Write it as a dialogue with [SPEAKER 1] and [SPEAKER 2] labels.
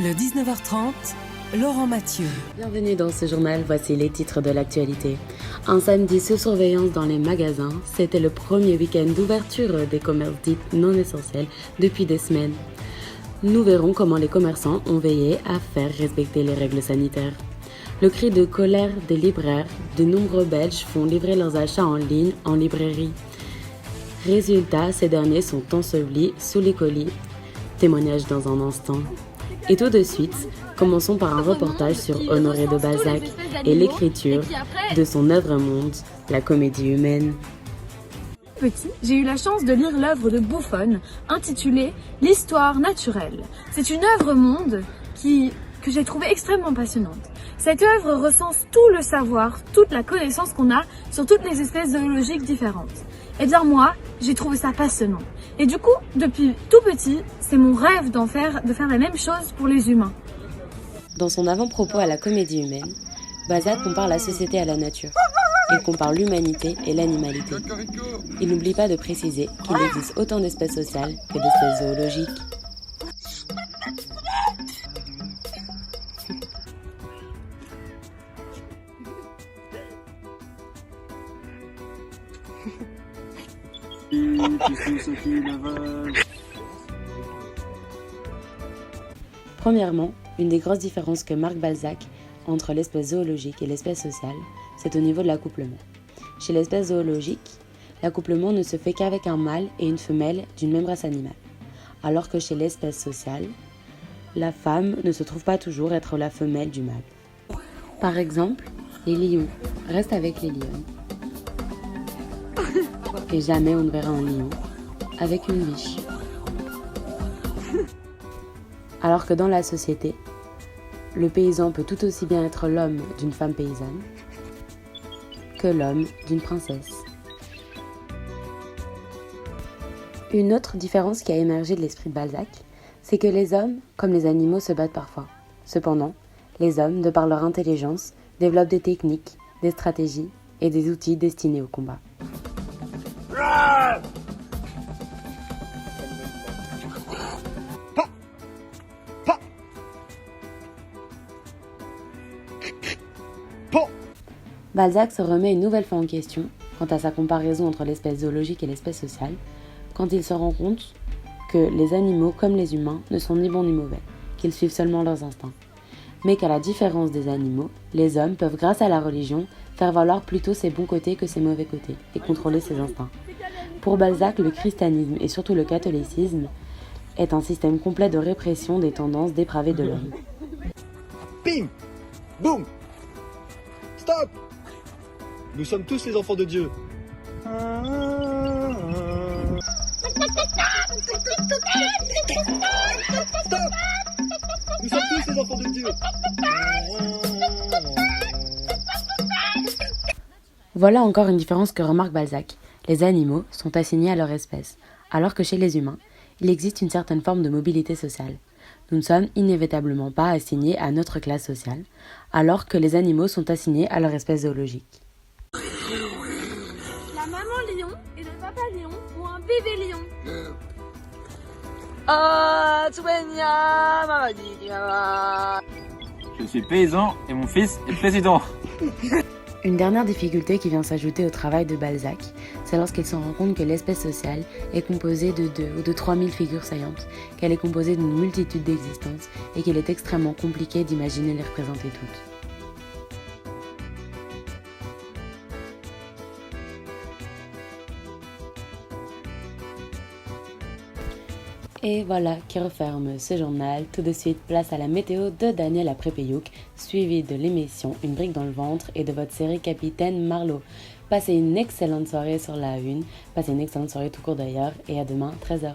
[SPEAKER 1] Le 19h30, Laurent Mathieu.
[SPEAKER 2] Bienvenue dans ce journal, voici les titres de l'actualité. Un samedi sous surveillance dans les magasins, c'était le premier week-end d'ouverture des commerces dits non essentiels depuis des semaines. Nous verrons comment les commerçants ont veillé à faire respecter les règles sanitaires. Le cri de colère des libraires, de nombreux Belges font livrer leurs achats en ligne en librairie. Résultat, ces derniers sont ensevelis sous les colis. Témoignage dans un instant. Et tout de suite, commençons par un reportage sur Honoré de Balzac et l'écriture de son œuvre monde, la comédie humaine.
[SPEAKER 3] Petit, j'ai eu la chance de lire l'œuvre de Buffon intitulée L'histoire naturelle. C'est une œuvre monde que j'ai trouvée extrêmement passionnante. Cette œuvre recense tout le savoir, toute la connaissance qu'on a sur toutes les espèces zoologiques différentes. Eh bien moi, j'ai trouvé ça passionnant. Et du coup, depuis tout petit, c'est mon rêve de faire la même chose pour les humains.
[SPEAKER 2] Dans son avant-propos à la comédie humaine, Balzac compare la société à la nature. Il compare l'humanité et l'animalité. Il n'oublie pas de préciser qu'il existe autant d'espèces sociales que d'espèces zoologiques. Premièrement, une des grosses différences que marque Balzac entre l'espèce zoologique et l'espèce sociale, c'est au niveau de l'accouplement. Chez l'espèce zoologique, l'accouplement ne se fait qu'avec un mâle et une femelle d'une même race animale, alors que chez l'espèce sociale, la femme ne se trouve pas toujours être la femelle du mâle. Par exemple, les lions restent avec les lions, et jamais on ne verra un lion avec une biche. Alors que dans la société, le paysan peut tout aussi bien être l'homme d'une femme paysanne que l'homme d'une princesse. Une autre différence qui a émergé de l'esprit de Balzac, c'est que les hommes, comme les animaux, se battent parfois. Cependant, les hommes, de par leur intelligence, développent des techniques, des stratégies et des outils destinés au combat. Balzac se remet une nouvelle fois en question quant à sa comparaison entre l'espèce zoologique et l'espèce sociale, quand il se rend compte que les animaux, comme les humains, ne sont ni bons ni mauvais, qu'ils suivent seulement leurs instincts. Mais qu'à la différence des animaux, les hommes peuvent, grâce à la religion, faire valoir plutôt ses bons côtés que ses mauvais côtés, et contrôler ses instincts. Pour Balzac, le christianisme et surtout le catholicisme est un système complet de répression des tendances dépravées de l'homme.
[SPEAKER 4] Bim! Boum! Stop! Nous sommes tous les enfants de Dieu. Stop! Nous sommes tous les enfants de Dieu.
[SPEAKER 2] Voilà encore une différence que remarque Balzac. Les animaux sont assignés à leur espèce, alors que chez les humains, il existe une certaine forme de mobilité sociale. Nous ne sommes inévitablement pas assignés à notre classe sociale, alors que les animaux sont assignés à leur espèce zoologique.
[SPEAKER 3] La maman lion et le papa lion ont un bébé lion.
[SPEAKER 5] Je suis paysan et mon fils est président.
[SPEAKER 2] Une dernière difficulté qui vient s'ajouter au travail de Balzac, c'est lorsqu'il se rend compte que l'espèce sociale est composée de 2 ou de 3000 figures saillantes, qu'elle est composée d'une multitude d'existences et qu'il est extrêmement compliqué d'imaginer les représenter toutes. Et voilà qui referme ce journal. Tout de suite, place à la météo de Daniel Aprépéyouk, suivi de l'émission Une brique dans le ventre et de votre série Capitaine Marlowe. Passez une excellente soirée sur la Une, passez une excellente soirée tout court d'ailleurs et à demain 13h.